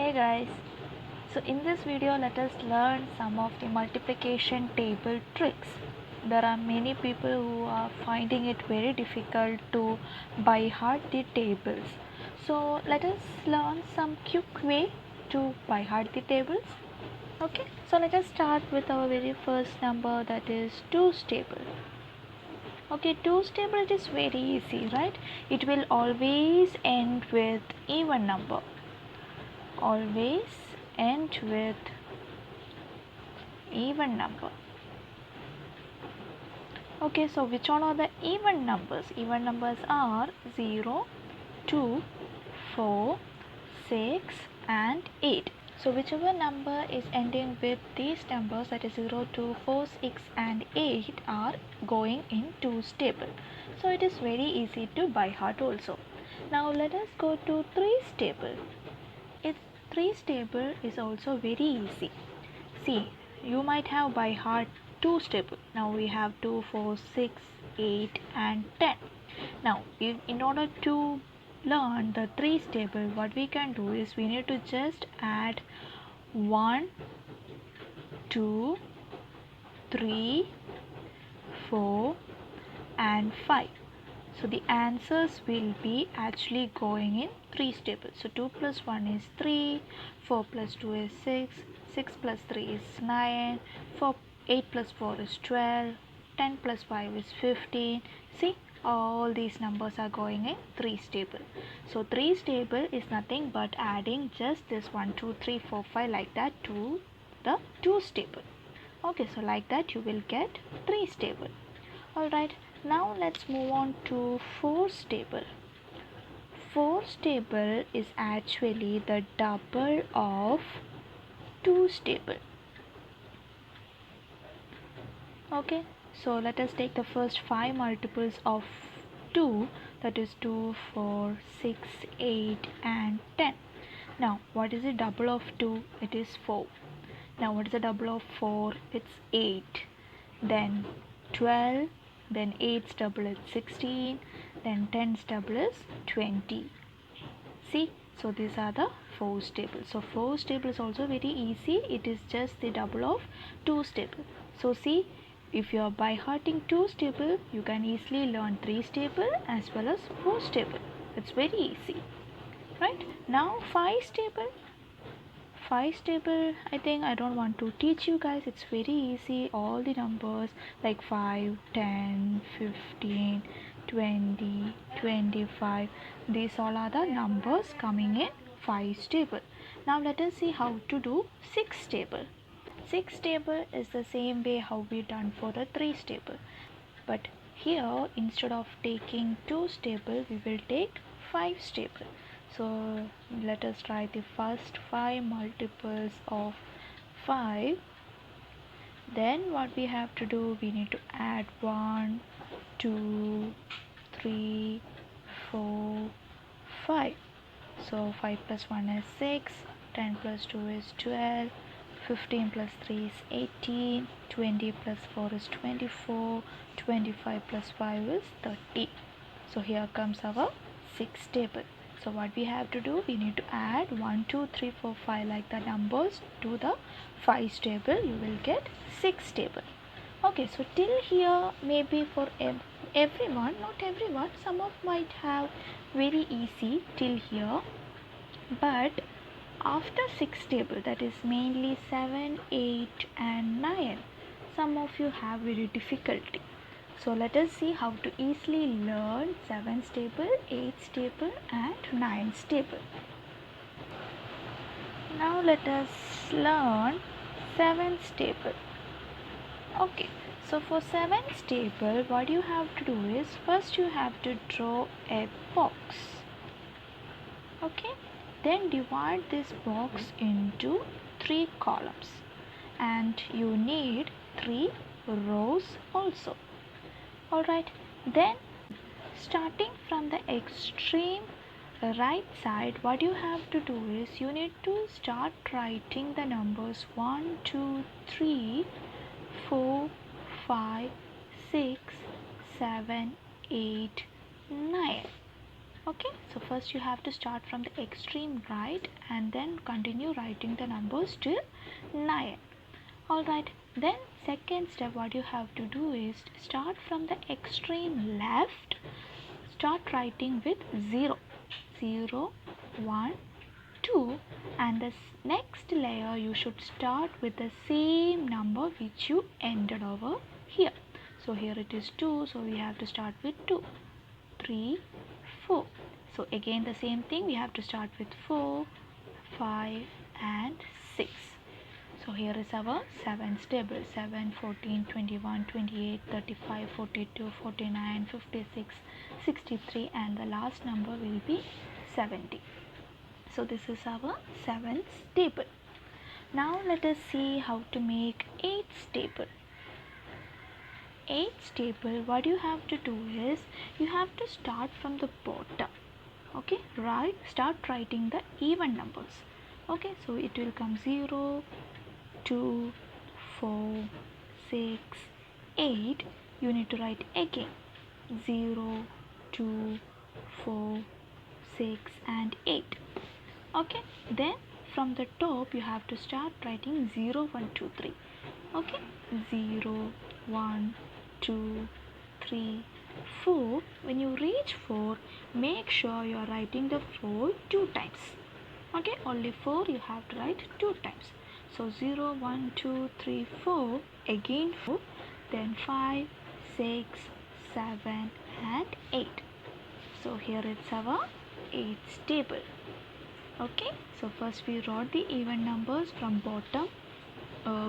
Hey guys, so in this video let us learn some of the multiplication table tricks. There are many people who are finding it very difficult to by heart the tables. So let us learn some quick way to by heart the tables. Okay, so let us start with our very first number, that is 2's table. Okay, 2's table, it is very easy, right? It will always end with even number. Always end with even number. Okay, so which one are the even numbers? Even numbers are 0, 2, 4, 6 and 8. So whichever number is ending with these numbers, that is 0, 2, 4, 6 and 8, are going in 2's table. So it is very easy to by heart also. Now let us go to 3's table. 3's table is also very easy. See, you might have by heart 2's table. Now we have 2, 4, 6, 8 and 10. Now in order to learn the 3's table, what we can do is we need to just add 1, 2, 3, 4 and 5. So the answers will be actually going in 3's table. So 2 plus 1 is 3, 4 plus 2 is 6, 6 plus 3 is 9, 8 plus 4 is 12, 10 plus 5 is 15. See, all these numbers are going in 3's table. So 3's table is nothing but adding just this 1, 2, 3, 4, 5 like that to the 2's table. Okay, so like that you will get 3's table. Alright, now let's move on to 4's table. 4's table is actually the double of 2's table. Okay, so let us take the first 5 multiples of 2, that is 2, 4, 6, 8 and 10. Now what is the double of 2? It is 4. Now what is the double of 4? It's 8. Then 12. Then 8's double is 16, then 10's double is 20. See, so these are the 4's table. So 4's table is also very easy. It is just the double of 2's table. So see, if you are by hearting 2's table, you can easily learn 3's table as well as 4's table. It's very easy, right? Now 5's table. 5's table, I think I don't want to teach you guys. It's very easy. All the numbers like 5, 10, 15, 20, 25, these all are the numbers coming in 5's table. Now let us see how to do 6's table. 6's table is the same way how we done for the 3's table, but here instead of taking 2's table we will take 5's table. So let us try the first 5 multiples of 5. Then what we have to do, we need to add 1, 2, 3, 4, 5. So 5 plus 1 is 6, 10 plus 2 is 12, 15 plus 3 is 18, 20 plus 4 is 24, 25 plus 5 is 30. So here comes our 6 table. So what we have to do, we need to add 1, 2, 3, 4, 5 like the numbers to the 5's table. You will get 6 table. Okay, so till here maybe for everyone, not everyone, some of might have very easy till here, but after 6 table, that is mainly 7, 8 and 9, some of you have very difficulty. So let us see how to easily learn 7's table, 8's table and 9's table. Now let us learn 7's table. Okay, so for 7's table, what you have to do is, first you have to draw a box. Okay, then divide this box into 3 columns and you need 3 rows also. Alright, then starting from the extreme right side, what you have to do is you need to start writing the numbers 1, 2, 3, 4, 5, 6, 7, 8, 9. Okay, so first you have to start from the extreme right and then continue writing the numbers till 9. Alright, then second step what you have to do is start from the extreme left, start writing with 0, 0, 1, 2, and the next layer you should start with the same number which you ended over here. So here it is 2, so we have to start with 2, 3, 4. So again the same thing, we have to start with 4, 5 and 6. So here is our 7's table: 7, 14, 21, 28, 35, 42, 49, 56, 63, and the last number will be 70. So this is our 7's table. Now let us see how to make 8's table. 8's table, what you have to do is you have to start from the bottom. Okay, right, start writing the even numbers. Okay, so it will come 0, 2, 4, 6, 8. You need to write again 0, 2, 4, 6 and 8. Okay, then from the top you have to start writing 0, 1, 2, 3. Okay, 0, 1, 2, 3, 4. When you reach 4, make sure you are writing the 4 2 times. Okay, only 4 you have to write 2 times. So 0, 1, 2, 3, 4, again 4, then 5, 6, 7 and 8. So here it's our 8's table. Okay, so first we wrote the even numbers from bottom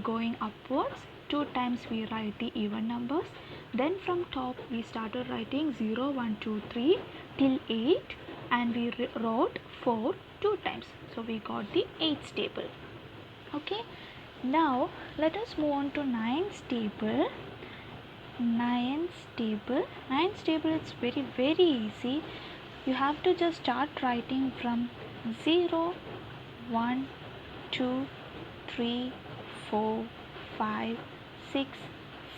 going upwards. 2 times we write the even numbers. Then from top we started writing 0, 1, 2, 3 till 8, and we wrote 4 2 times. So we got the 8's table. Okay, now let us move on to 9's table. 9's table. 9's table, it's very easy. You have to just start writing from 0, 1, 2, 3, 4, 5, 6,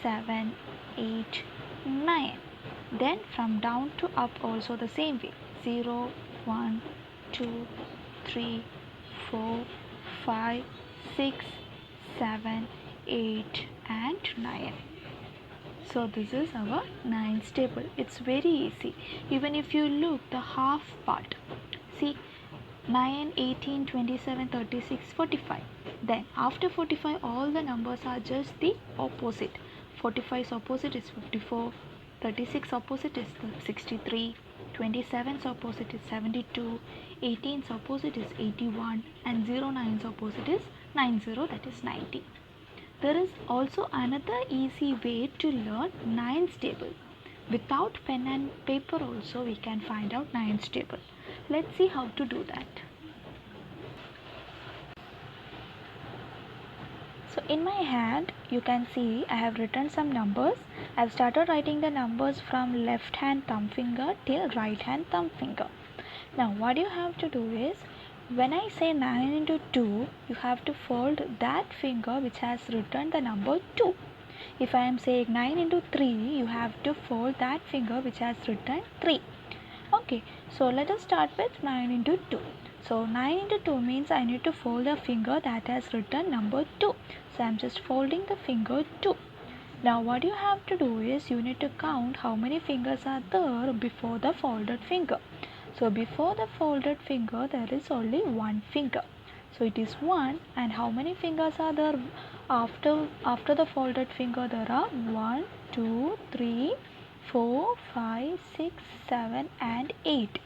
7, 8, 9. Then from down to up also the same way: 0, 1, 2, 3, 4, 5, 6, 7, 8 and 9. So this is our 9's table. It's very easy. Even if you look the half part, see 9, 18, 27, 36, 45. Then after 45 all the numbers are just the opposite. 45's opposite is 54, 36's opposite is 63, 27's opposite is 72, 18's opposite is 81, and 09's opposite is 90, that is 90. There is also another easy way to learn 9's table. Without pen and paper also we can find out 9's table. Let's see how to do that. So in my hand you can see I have written some numbers. I have started writing the numbers from left hand thumb finger till right hand thumb finger. Now what you have to do is, when I say 9 into 2, you have to fold that finger which has written the number 2. If I am saying 9 into 3, you have to fold that finger which has written 3. Okay, so let us start with 9 into 2. So 9 into 2 means I need to fold the finger that has written number 2. So I am just folding the finger 2. Now what you have to do is you need to count how many fingers are there before the folded finger. So before the folded finger there is only one finger. So it is 1, and how many fingers are there after the folded finger? There are 1, 2, 3, 4, 5, 6, 7 and 8.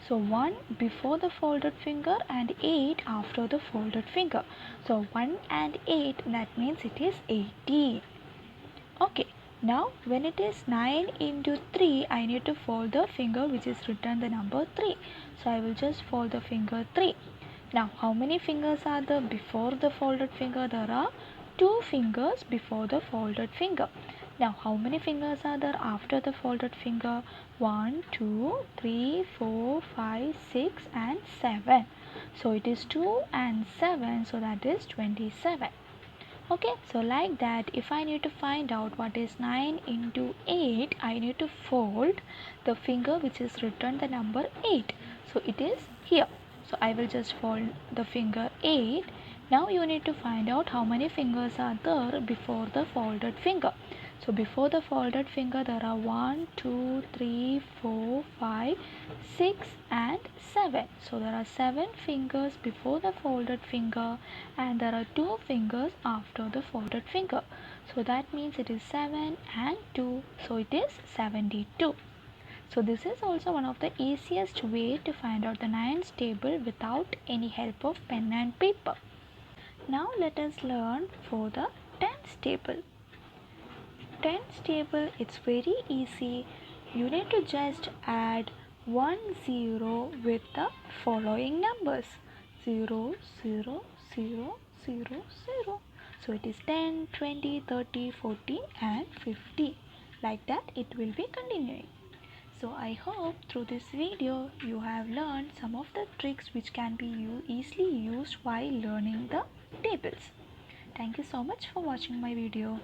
So 1 before the folded finger and 8 after the folded finger. So 1 and 8, that means it is 18. Okay, now when it is 9 into 3, I need to fold the finger which is written the number 3. So I will just fold the finger 3. Now how many fingers are there before the folded finger? There are 2 fingers before the folded finger. Now how many fingers are there after the folded finger? 1, 2, 3, 4, 5, 6 and 7. So it is 2 and 7, so that is 27. Okay, so like that, if I need to find out what is 9 into 8, I need to fold the finger which is written the number 8. So it is here. So I will just fold the finger 8. Now you need to find out how many fingers are there before the folded finger. So before the folded finger there are 1, 2, 3, 4, 5, 6 and 7. So there are 7 fingers before the folded finger and there are 2 fingers after the folded finger. So that means it is 7 and 2. So it is 72. So this is also one of the easiest way to find out the nines table without any help of pen and paper. Now let us learn for the tens table. Tens table, it's very easy. You need to just add 1 0 with the following numbers 0 0 0 0 0. So it is 10, 20, 30, 40 and 50. Like that it will be continuing. So I hope through this video you have learned some of the tricks which can be easily used while learning the tables. Thank you so much for watching my video.